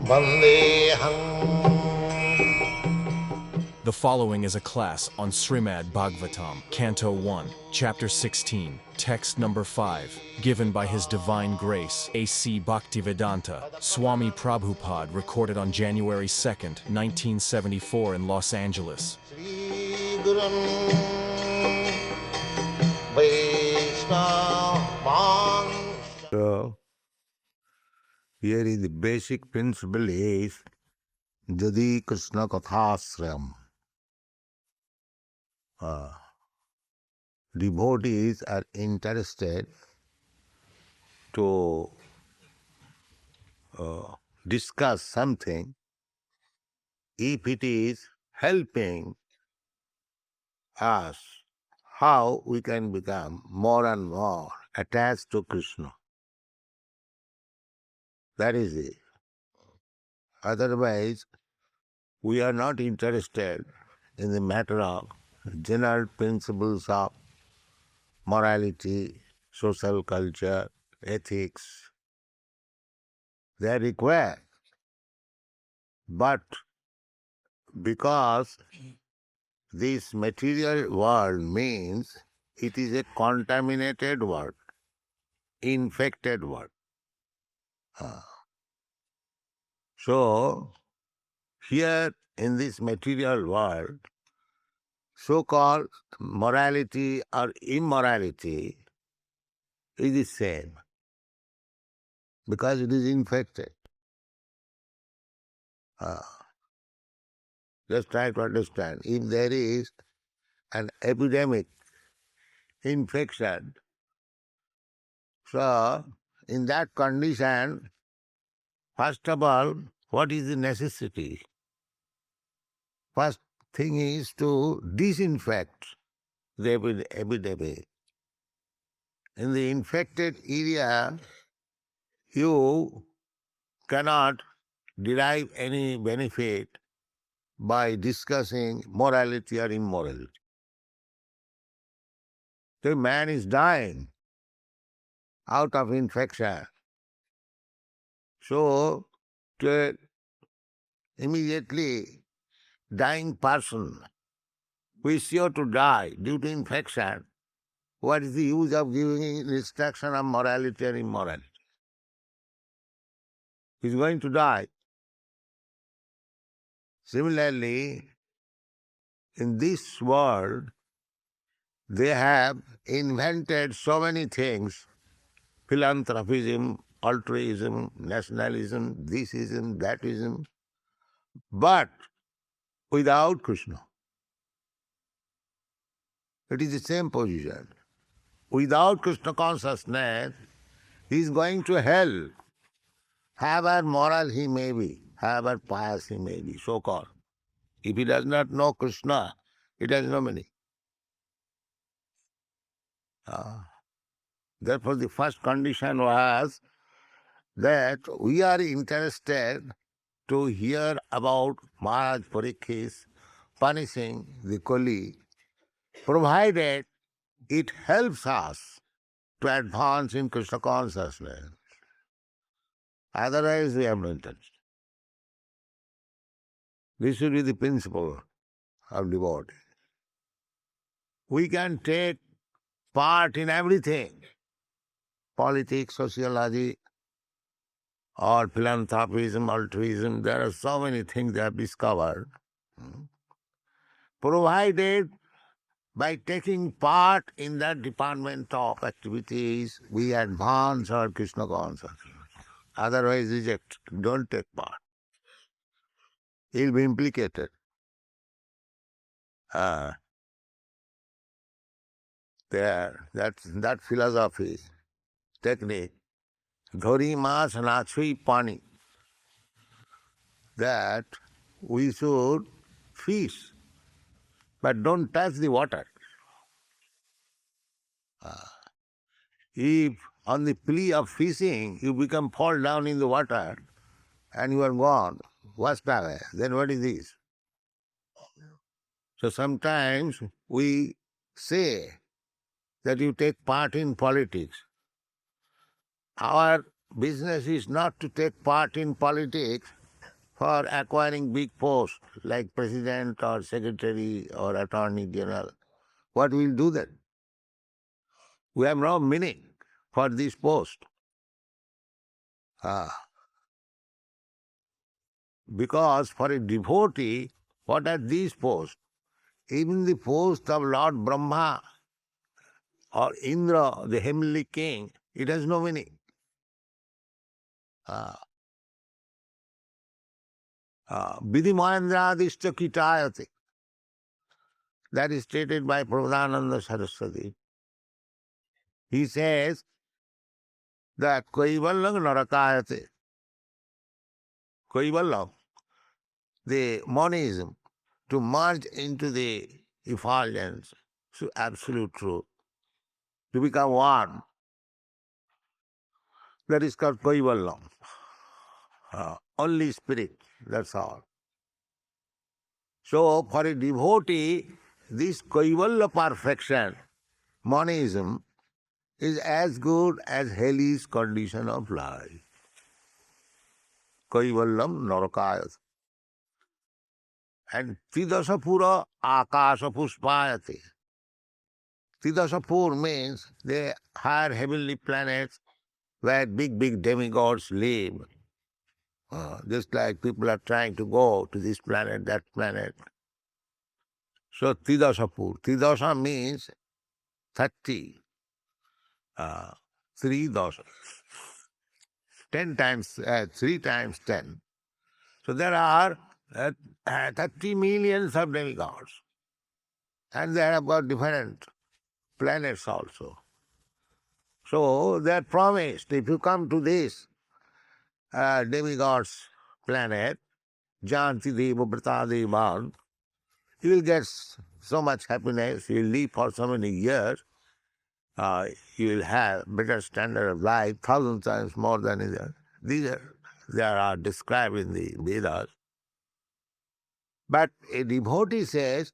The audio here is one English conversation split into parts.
Vandeham. The following is a class on Srimad Bhagavatam, Canto 1, Chapter 16, Text number 5, given by His Divine Grace, A.C. Bhaktivedanta, Swami Prabhupada, recorded on January 2nd, 1974 in Los Angeles. Sri Gurun Vaishnava. So, here is the basic principle is Jadi Krishna Katha Sram. Devotees are interested to discuss something if it is helping us how we can become more and more attached to Krishna. That is it. Otherwise, we are not interested in the matter of general principles of morality, social culture, ethics. They are required. But because this material world means it is a contaminated world, infected world. So, here in this material world, so-called morality or immorality is the same because it is infected. Just try to understand. If there is an epidemic infection, so in that condition, first of all, what is the necessity? First thing is to disinfect the epidemic. In the infected area, you cannot derive any benefit by discussing morality or immorality. The man is dying out of infection. So, to immediately dying person who is sure to die due to infection, what is the use of giving instruction of morality or immorality? He is going to die. Similarly, in this world, they have invented so many things, philanthropism, altruism, nationalism, thisism, thatism, but without Krishna. It is the same position. Without Krishna consciousness, he is going to hell. However moral he may be, however pious he may be, so-called. If he does not know Krishna, it has no meaning. Therefore, the first condition was that we are interested to hear about Maharaj Parikshit punishing the Kali, provided it helps us to advance in Krishna consciousness. Otherwise, we have no interest. This should be the principle of devotee. We can take part in everything, politics, sociology, or philanthropism, altruism. There are so many things they have discovered. Provided by taking part in that department of activities, we advance our Krishna consciousness. Otherwise, reject. Don't take part. He'll be implicated. That philosophy, technique, dhori mas nachui pani, that we should fish, but don't touch the water. If on the plea of fishing you become fall down in the water and you are gone, washed away, then what is this? So sometimes we say that you take part in politics. Our business is not to take part in politics, for acquiring big posts like president or secretary or attorney general. What will do then? We have no meaning for this post. Because for a devotee, what are these posts? Even the post of Lord Brahma or Indra, the heavenly king, it has no meaning. Vidhi Mahendradischya kitayate. That is stated by Prabhupada Saraswati. He says that Kaivallam narakayate. Kaivallam, the monism, to merge into the effulgence, so absolute truth, to become one. That is called Kaivallam. Only spirit, that's all. So for a devotee, this Kaivalya perfection, monism, is as good as hellish condition of life. Kaivallam narakayat. And Tridasapura akasha puspayate. Tridasapur means the higher heavenly planets where big demigods live. Just like people are trying to go to this planet, that planet. So Tridasapur. Tridasa means 30. 3 dosha. 10 times, 3 times 10. So there are 30 millions of demigods. And they have got different planets also. So they are promised, if you come to this demigods planet, Janti Deva Brata Devan, you will get so much happiness, you will live for so many years, you will have better standard of life, 1,000 times more than others. They are described in the Vedas. But a devotee says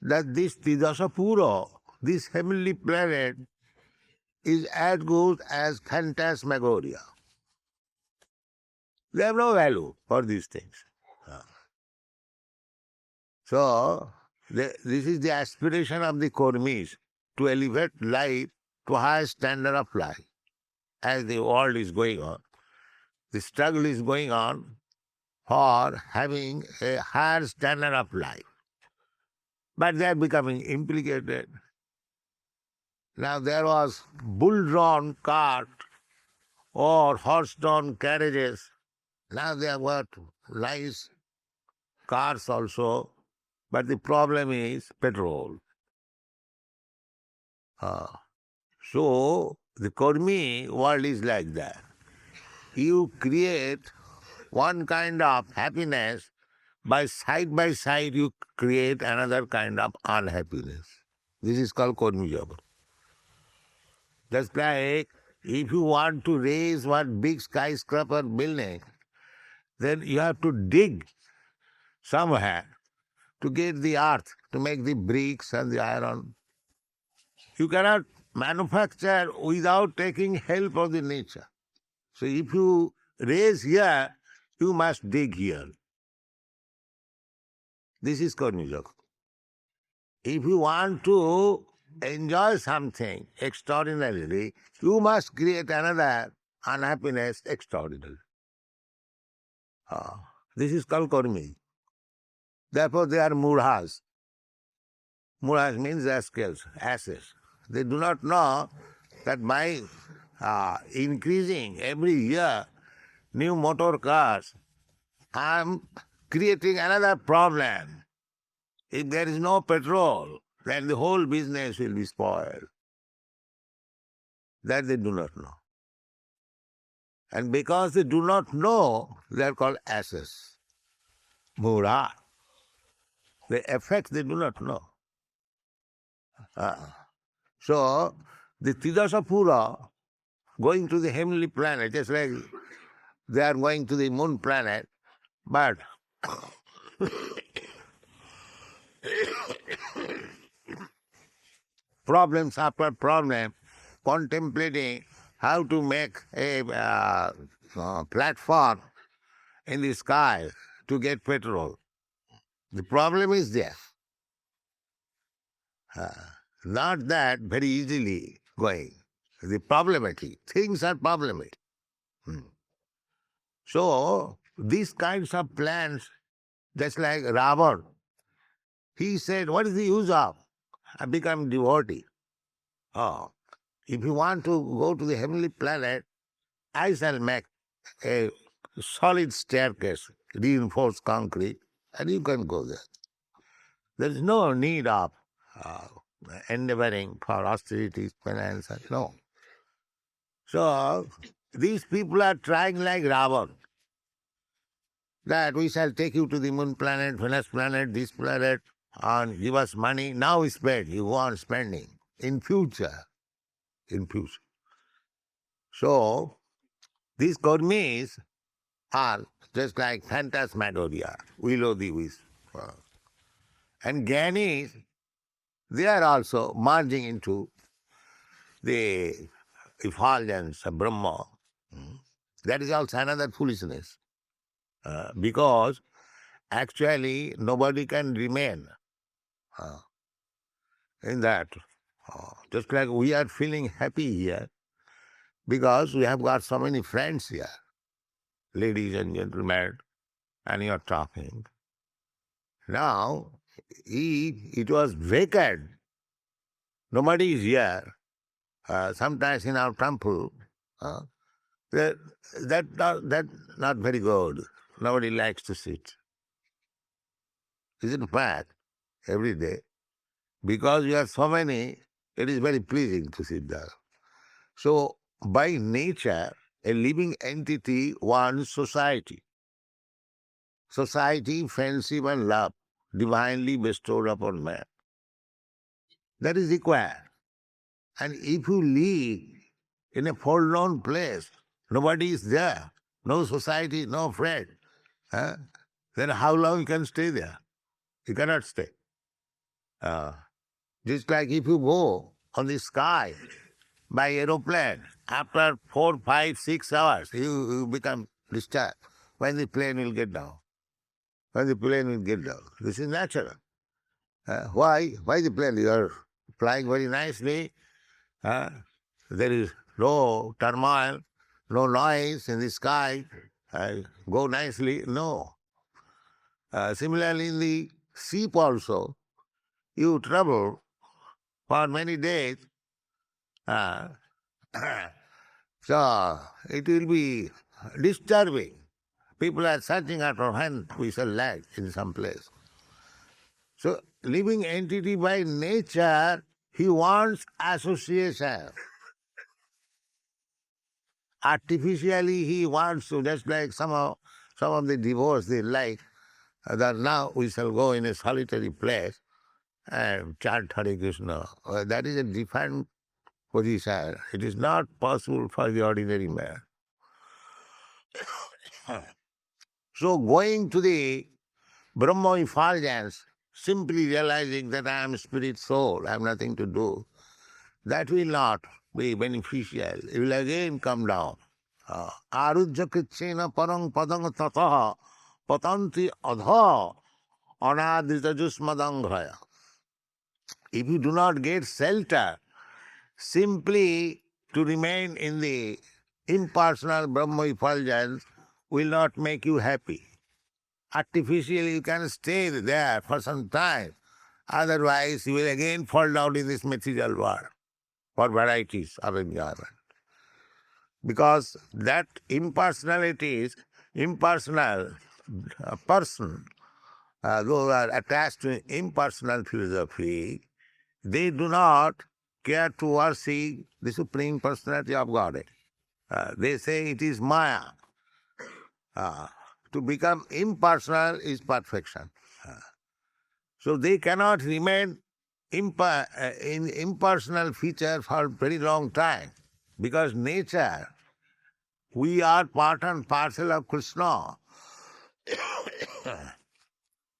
that this Tridasapura, this heavenly planet, is as good as phantasmagoria. They have no value for these things. So, this is the aspiration of the Kurmis, to elevate life to a higher standard of life. As the world is going on, the struggle is going on for having a higher standard of life. But they are becoming implicated. Now there was bull-drawn cart or horse-drawn carriages. Now they have got nice cars also, but the problem is petrol. So the Kurmi world is like that. You create one kind of happiness, by side you create another kind of unhappiness. This is called Kurmi Yoga. Just like if you want to raise one big skyscraper building, then you have to dig somewhere to get the earth, to make the bricks and the iron. You cannot manufacture without taking help of the nature. So if you raise here, you must dig here. This is Karma Yoga. If you want to enjoy something extraordinarily, you must create another unhappiness extraordinary. This is called Karmi. Therefore they are murhas. Murhas means rascals, asses. They do not know that by increasing every year new motor cars, I am creating another problem. If there is no petrol, then the whole business will be spoiled. That they do not know. And because they do not know, they are called asses. Mura. The effect they do not know. So, the Tridasapura, going to the heavenly planet, just like they are going to the moon planet, but problems after problem, contemplating how to make a platform in the sky to get petrol. The problem is there. Not that very easily going. The problematic. Things are problematic. So, these kinds of plans, just like Ravan, he said, what is the use of? I become devotee. Oh, if you want to go to the heavenly planet, I shall make a solid staircase, reinforced concrete, and you can go there. There is no need of endeavoring for austerities, penance, no. So, these people are trying like Ravan, that we shall take you to the moon planet, Venus planet, this planet, and give us money. Now we spend, you go on spending. In future. So, these karmis are just like phantasmagoria, will-o'-the-wisp. And Gyanis, they are also merging into the effulgence of Brahma. That is also another foolishness. Because actually nobody can remain in that. Just like we are feeling happy here because we have got so many friends here, ladies and gentlemen, and you are talking. Now, it was vacant. Nobody is here. Sometimes in our temple, that not very good. Nobody likes to sit. Isn't fact every day? Because we are so many, it is very pleasing to sit there. So, by nature, a living entity wants society. Society, friendship, and love divinely bestowed upon man. That is required. And if you live in a forlorn place, nobody is there, no society, no friend, then how long you can stay there? You cannot stay. Just like if you go on the sky by aeroplane, after 4, 5, 6 hours, you become disturbed. When the plane will get down? When the plane will get down? This is natural. Why? Why the plane? You are flying very nicely. There is no turmoil, no noise in the sky. Go nicely. No. Similarly, in the ship also, you travel for many days. So it will be disturbing. People are searching after when we shall land in some place. So living entity by nature, he wants association. Artificially he wants to, just like some of the devotees, they like that now we shall go in a solitary place and chant Hare Krishna. That is a different position. It is not possible for the ordinary man. So going to the Brahma effulgence, simply realizing that I am spirit soul, I have nothing to do, that will not be beneficial. It will again come down. Arujya kritchena parang padang tataha patanti adha anadita jusmadanghaya. If you do not get shelter, simply to remain in the impersonal Brahma effulgence will not make you happy. Artificially you can stay there for some time. Otherwise you will again fall down in this material world for varieties of enjoyment. Because that impersonality is impersonal person, those who are attached to impersonal philosophy, they do not care to worship the Supreme Personality of Godhead. They say it is Maya. To become impersonal is perfection. So they cannot remain in impersonal feature for a very long time. Because nature, we are part and parcel of Krishna.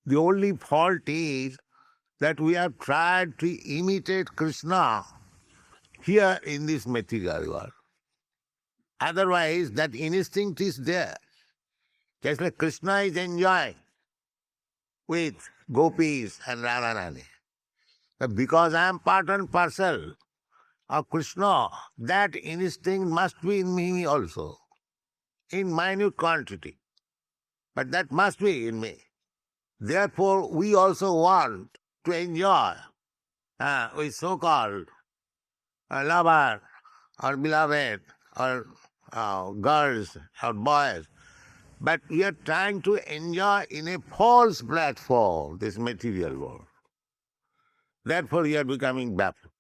The only fault is that we have tried to imitate Krishna here in this material world. Otherwise, that instinct is there. Just like Krishna is enjoying with gopis and Radharani. But because I am part and parcel of Krishna, that instinct must be in me also, in minute quantity. But that must be in me. Therefore, we also want to enjoy with so-called lover or beloved or girls or boys. But we are trying to enjoy in a false platform, this material world. Therefore, we are becoming baffled.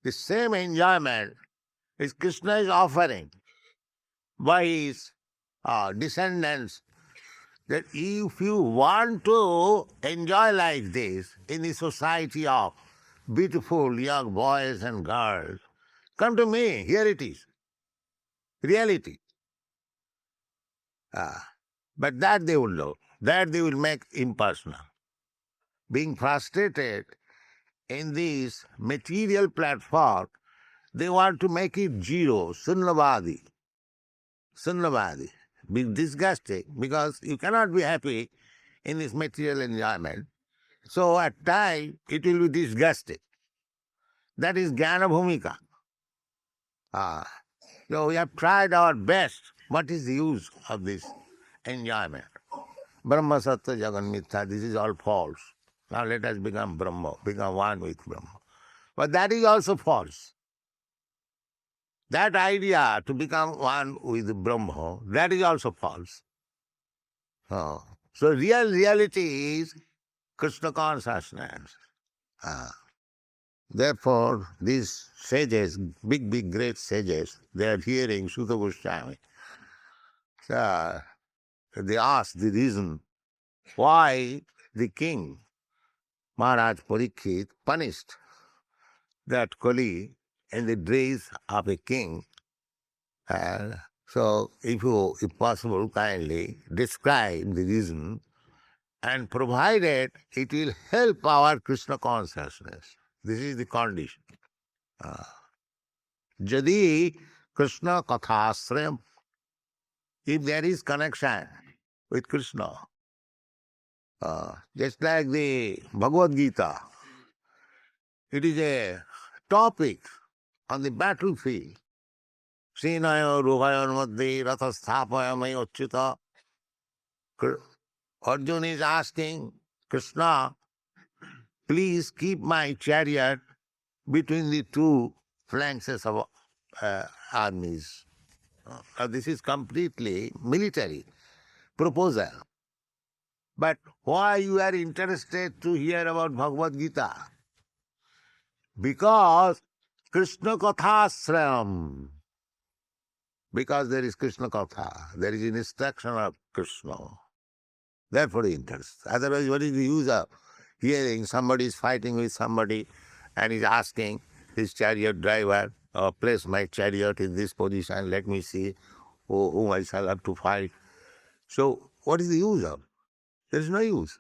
The same enjoyment is Krishna is offering by his descendants, that if you want to enjoy like this in the society of beautiful young boys and girls, come to me, here it is. Reality. But that they will know, that they will make impersonal. Being frustrated in this material platform, they want to make it zero, sunnavadi. Sunnavadi. Being disgusting, because you cannot be happy in this material enjoyment. So at times it will be disgusting. That is Jnana Bhumika. So we have tried our best. What is the use of this enjoyment? Brahma Sattva Jagan Mithya, this is all false. Now let us become Brahma, become one with Brahma. But that is also false. That idea to become one with Brahma, that is also false. So reality is Krishna consciousness. Therefore, these sages, big, great sages, they are hearing Sutta Goswami. So they ask the reason why the king, Maharaj Parikshit, punished that Kali in the dress of a king. So, if possible, kindly describe the reason, and provided it will help our Krishna consciousness. This is the condition. Jadi Krishna Katha Srem, if there is connection with Krishna, just like the Bhagavad Gita, it is a topic on the battlefield. Sinayo Ruhayon Madhi Rathasthapayamay Achyuta. Arjuna is asking Krishna, please keep my chariot between the two flanks of armies. This is completely military proposal. But why you are interested to hear about Bhagavad Gita? Because Krishna Katha Sram. Because there is Krishna Katha, there is an instruction of Krishna. Therefore the interest. Otherwise, what is the use of hearing somebody is fighting with somebody and is asking his chariot driver, place my chariot in this position, let me see whom I shall have to fight. So, what is the use of? There is no use.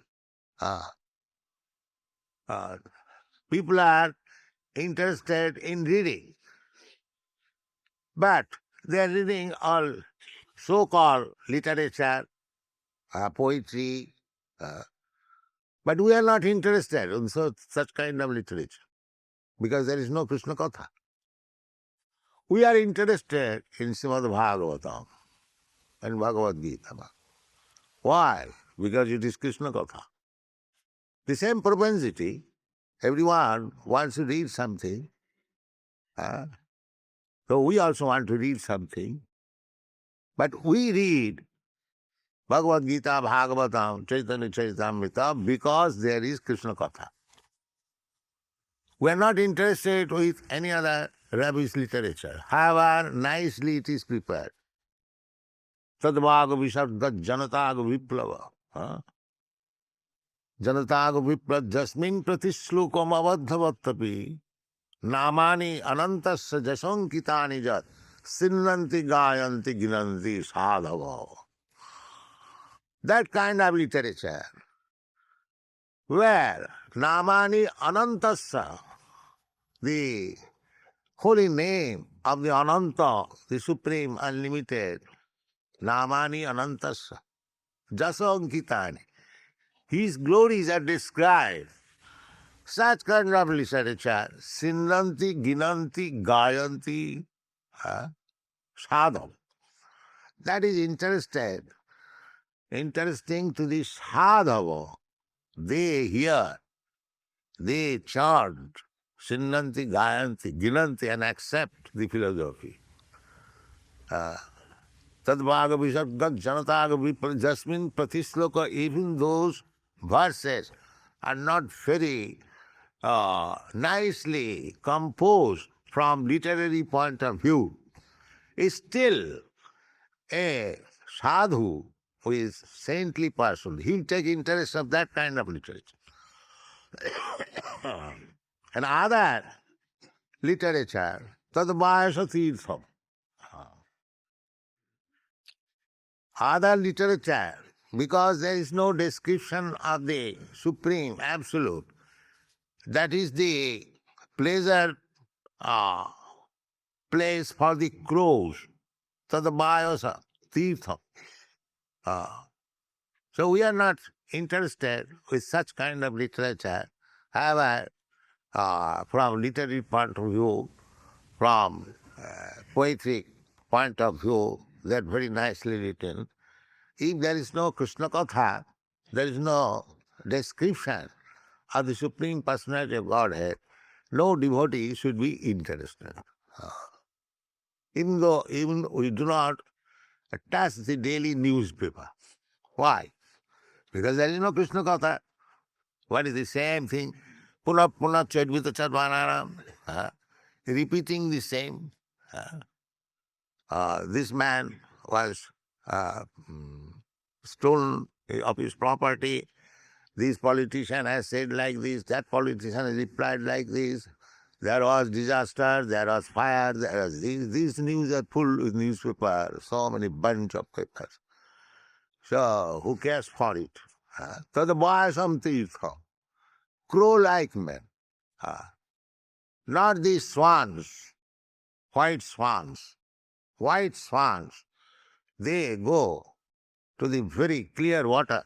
People are interested in reading, but they are reading all so-called literature, poetry, but we are not interested in such kind of literature, because there is no Krishna Katha. We are interested in Srimad Bhagavatam and Bhagavad Gita. Why? Because it is Krishna Katha. The same propensity, everyone wants to read something. So we also want to read something. But we read Bhagavad Gita, Bhagavatam, Chaitanya, Charitamrita because there is Krishna Katha. We are not interested with any other rubbish literature. However nicely it is prepared. Tadvaga vishabda janataga viplava. Janataga viplava jasmin pratishlukam avadhavatapi namani anantasya jasankitani jat sinnanti gayanti ginanti sadhava. That kind of literature where namani anantasya, the holy name of the Ananta, the Supreme Unlimited, namani anantasya, jasankitani. His glories are described. Such kind of literature, Sindanti, Ginanti, Gayanti, sadham. That is interesting to the sadhava. They hear, they chant, Sindanti, Gayanti, Ginanti, and accept the philosophy. Tadvaga Visargat Janataga Jasmin Pratisloka, even those verses are not very nicely composed from literary point of view. Still, a sadhu who is saintly person, he'll take interest of that kind of literature. And other literature, tadvayasa tirtham. Other literature, because there is no description of the Supreme Absolute, that is the pleasure place for the crows, tadabhayasa, tirtha. So we are not interested with such kind of literature. However, from literary point of view, from poetic point of view, they are very nicely written. If there is no Krishna Katha, there is no description of the Supreme Personality of Godhead, no devotee should be interested. Even we do not touch the daily newspaper. Why? Because there is no Krishna Katha. What is the same thing? Puna puna chadvita chadvanara. Repeating the same. This man was stolen of his property. This politician has said like this, that politician has replied like this. There was disaster, there was fire, there was this. These news are full with newspaper, so many bunch of papers. So who cares for it? So the boy something crow-like men, not these swans, white swans. White swans, they go to the very clear water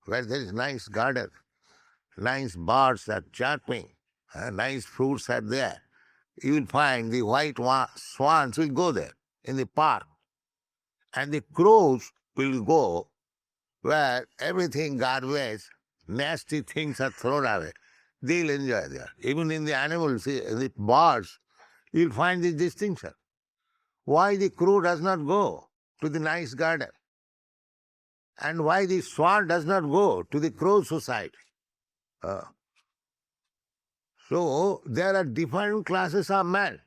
where there is nice garden, nice birds are chirping, nice fruits are there. You will find the white swans will go there in the park, and the crows will go where everything garbage, nasty things are thrown away. They'll enjoy there. Even in the animals, in the birds, you'll find this distinction. Why the crow does not go to the nice garden? And why the swan does not go to the crow society? So there are different classes of men.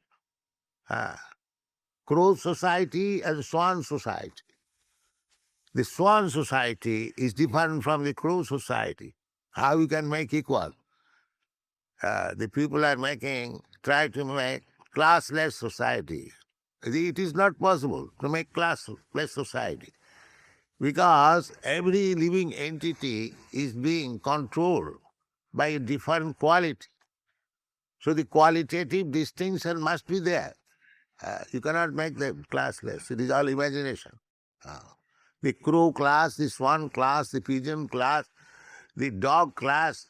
Crow society and swan society. The swan society is different from the crow society. How you can make equal? The people are try to make classless society. It is not possible to make classless society because every living entity is being controlled by a different quality. So the qualitative distinction must be there. You cannot make them classless. It is all imagination. The crow class, the swan class, the pigeon class, the dog class,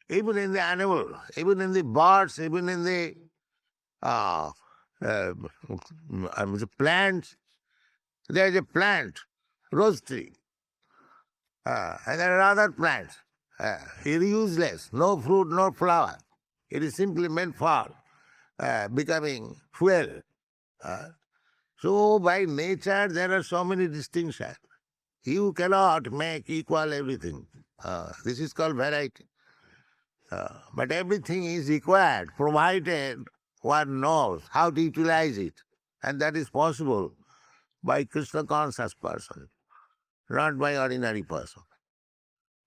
even in the animal, even in the birds, even in the plants. There is a plant, rose tree, and there are other plants. It is useless, no fruit, no flower. It is simply meant for becoming fuel. So by nature there are so many distinctions. You cannot make equal everything. This is called variety. But everything is required, provided one knows how to utilize it. And that is possible by Krishna conscious person, not by ordinary person.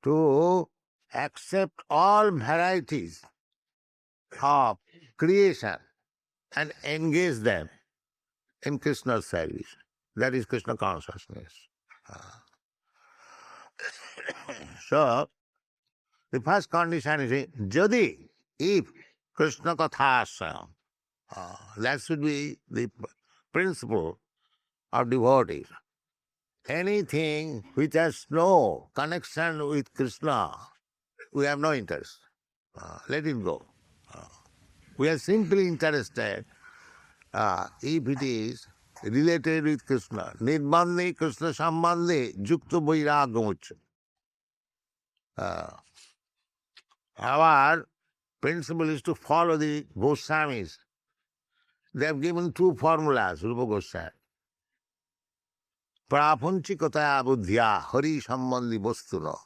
To accept all varieties of creation and engage them in Krishna's service. That is Krishna consciousness. So, the first condition is Jadi, if Krishna Katha, that should be the principle of devotees. anything which has no connection with Krishna, we have no interest. Let it go. We are simply interested if it is related with Krishna. Nirbandhe Krishna Sambandhe Jukta Vairagamucha. Our principle is to follow the Goswamis. They have given two formulas, Rupa Goswami. Prapanchikataya buddhya hari sambandhi vastuna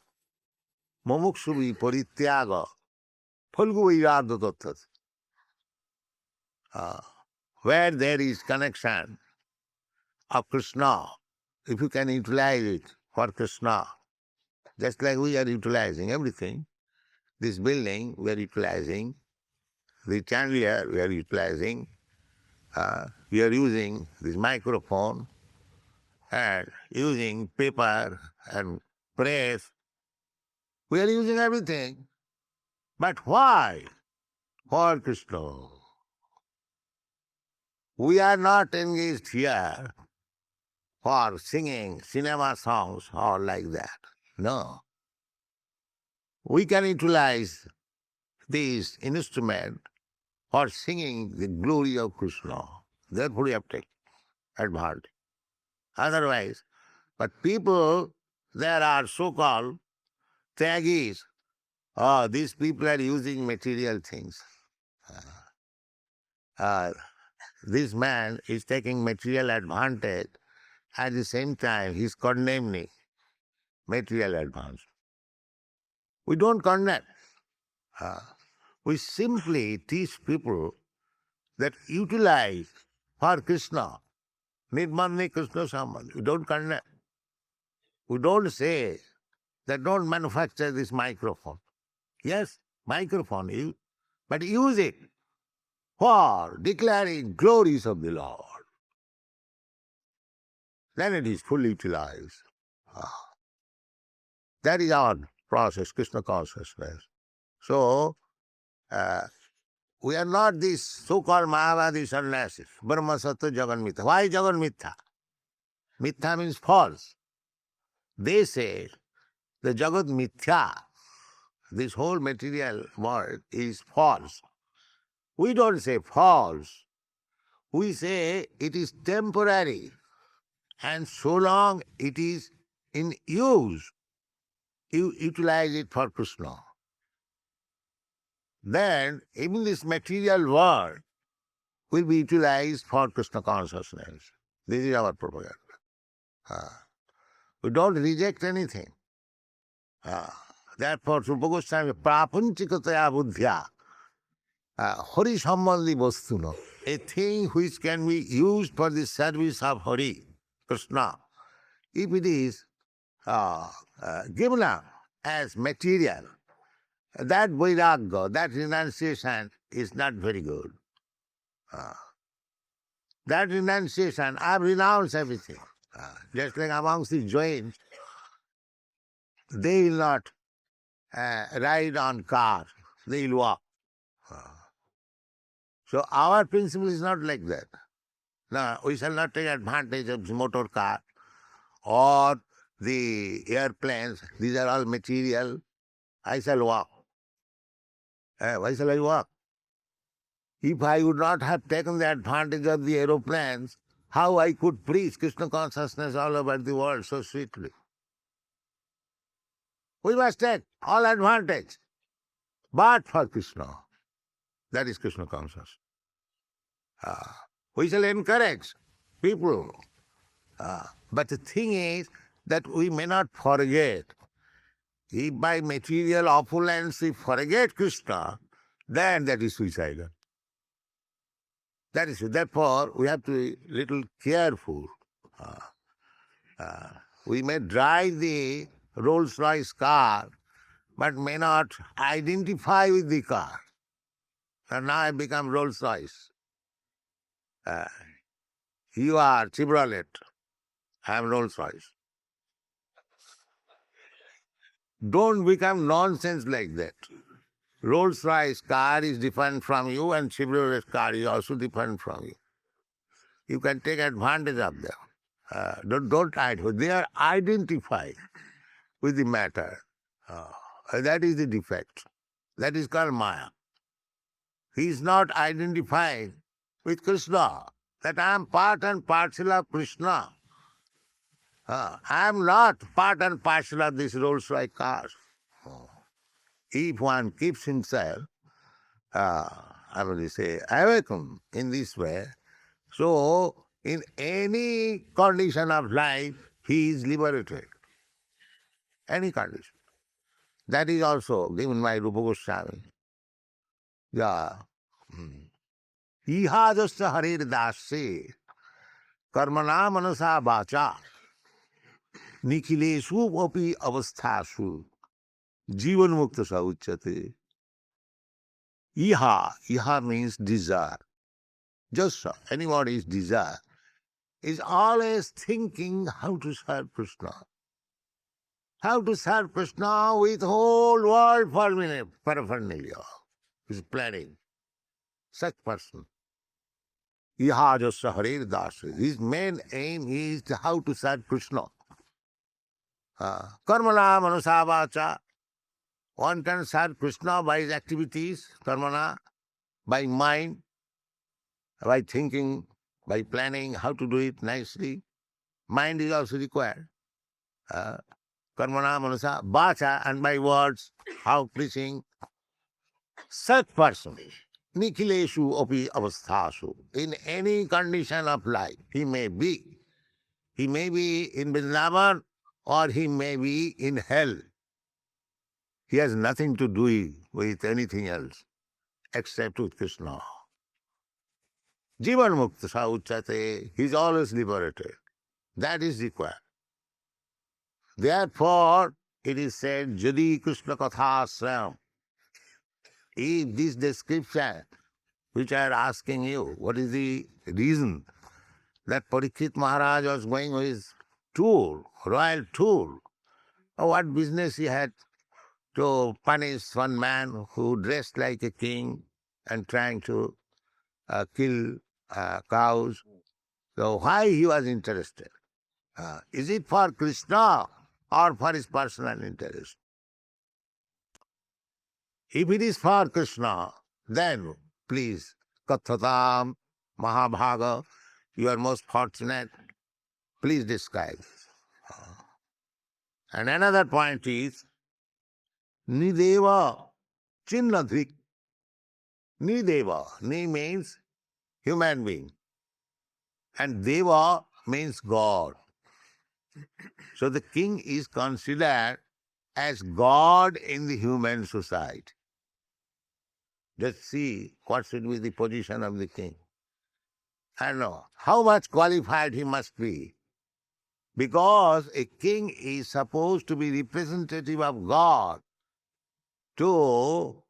mamuksuvi parityaga phalgu vairagya tattat. Where there is connection of Krishna, if you can utilize it for Krishna, just like we are utilizing everything, this building we are utilizing, the chandelier we are utilizing, we are using this microphone and using paper and press. We are using everything. But why? For Krishna. We are not engaged here for singing cinema songs or like that. No. We can utilize this instrument for singing the glory of Krishna. Therefore we have taken advantage. Otherwise, but people, there are so-called Tyagis. Oh, these people are using material things. This man is taking material advantage. At the same time, he is condemning material advantage. We don't condemn. We simply teach people that utilize for Krishna. Nirmane Krishna Sambandhi. We don't condemn. We don't say that don't manufacture this microphone. Yes, microphone, but use it for declaring glories of the Lord. Then it is fully utilized. That is our process, Krishna consciousness. So, we are not these so-called Mayavadi sannyasis, Brahma Sattva Jagan Mitha. Why Jagan Mitha? Mitha means false. They say the Jagat Mithya, this whole material world is false. We don't say false. We say it is temporary. And so long it is in use, you utilize it for Krishna. Then even this material world will be utilized for Krishna consciousness. This is our propaganda. We don't reject anything. Therefore, Rupa Goswami, prapanchikataya buddhya, Hari sambandhi vastuna, a thing which can be used for the service of Hari, Krishna, if it is given up as material, that vairagya, that renunciation is not very good. That renunciation, I have renounced everything. Just like amongst the Jains, they will not ride on cars, they will walk. So our principle is not like that. No, we shall not take advantage of the motor car or the airplanes. These are all material. I shall walk. Why shall I walk? If I would not have taken the advantage of the aeroplanes, how I could preach Krishna consciousness all over the world so sweetly? We must take all advantage, but for Krishna. That is Krishna consciousness. We shall encourage people. But the thing is that we may not forget. If by material opulence we forget Krishna, then that is suicidal. That is, therefore, we have to be little careful. We may drive the Rolls-Royce car, but may not identify with the car. And now I become Rolls-Royce. You are Chevrolet. I am Rolls-Royce. Don't become nonsense like that. Rolls-Royce car is different from you and Chevrolet car is also different from you. You can take advantage of them. Don't try to. They are identified with the matter. That is the defect. That is called Maya. He is not identified with Krishna, that I am part and parcel of Krishna. I am not part and parcel of this Rolls-Royce car. If one keeps himself, I will say, awakened in this way, so in any condition of life, he is liberated. Any condition. That is also given by Rupa Goswami. Yeah. Ihajasya harir dasya karmana manasa vacha nikhileshu api avasthasu jivan mukta sa uchyate. Iha means desire. Just anybody's desire is always thinking how to serve Krishna. How to serve Krishna with whole world paraphernalia. Is planning. Such person. Ihajasya harir dasya. His main aim is how to serve Krishna. Karmana manusa vacha. One can serve Krishna by his activities, karmana, by mind, by thinking, by planning how to do it nicely. Mind is also required. Karmana manusa vacha, and by words, how preaching. Such person, nikhileshu api avasthasu, in any condition of life, he may be. He may be in Vrindavan or he may be in hell. He has nothing to do with anything else except with Krishna. Jivan mukta sa uchyate, he is always liberated. That is required. Therefore, it is said, Jadi Krishna Katha Sram. If this description, which I am asking you, what is the reason that Parikshit Maharaj was going on his tour, royal tour? What business he had to punish one man who dressed like a king and trying to kill cows? So why he was interested? Is it for Krishna or for his personal interest? If it is for Krishna, then please, Kathatam, Mahabhaga, you are most fortunate. Please describe. And another point is, Nideva Chinnadhik. Nideva, Ni means human being, and Deva means God. So the king is considered as God in the human society. Just see what should be the position of the king. And how much qualified he must be. Because a king is supposed to be representative of God to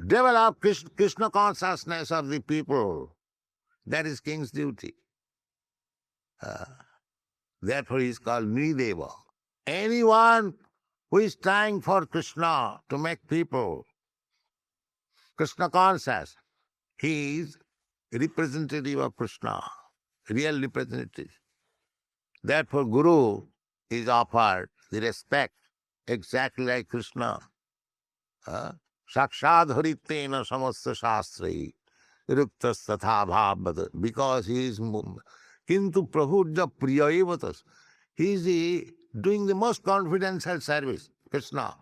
develop Krishna consciousness of the people. That is king's duty. Therefore he is called Nideva. Anyone who is trying for Krishna to make people Krishna conscious, he is representative of Krishna, real representative. Therefore Guru is offered the respect exactly like Krishna. Sakshad haritena samasta shastri ruktas tatha bhavad. Because he is kintu prabhurja priya evatas. He is doing the most confidential service, Krishna.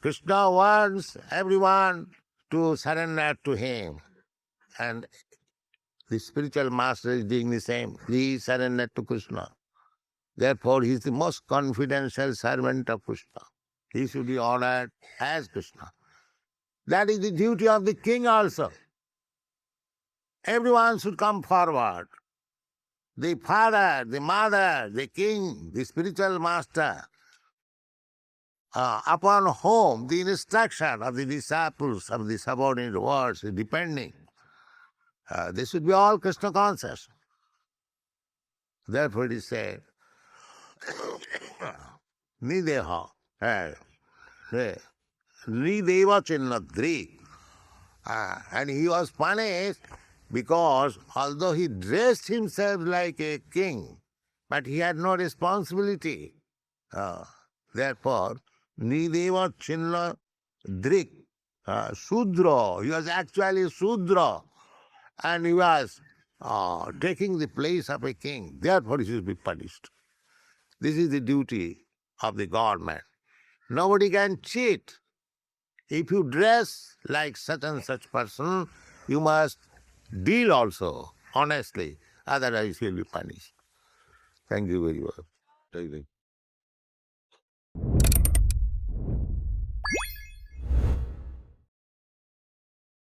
Krishna wants everyone to surrender to him. And the spiritual master is doing the same. He is surrendered to Krishna. Therefore, he is the most confidential servant of Krishna. He should be honored as Krishna. That is the duty of the king also. Everyone should come forward. The father, the mother, the king, the spiritual master, upon whom the instruction of the disciples of the subordinate words is depending. They should be all Krishna conscious. Therefore it is said, Nideha, Nideva Chinnadri. And he was punished because although he dressed himself like a king, but he had no responsibility. Therefore, Nideva Chinna Drik, Sudra, he was actually Sudra, and he was taking the place of a king. Therefore, he should be punished. This is the duty of the government. Nobody can cheat. If you dress like such and such person, you must deal also honestly, otherwise you will be punished. Thank you very much.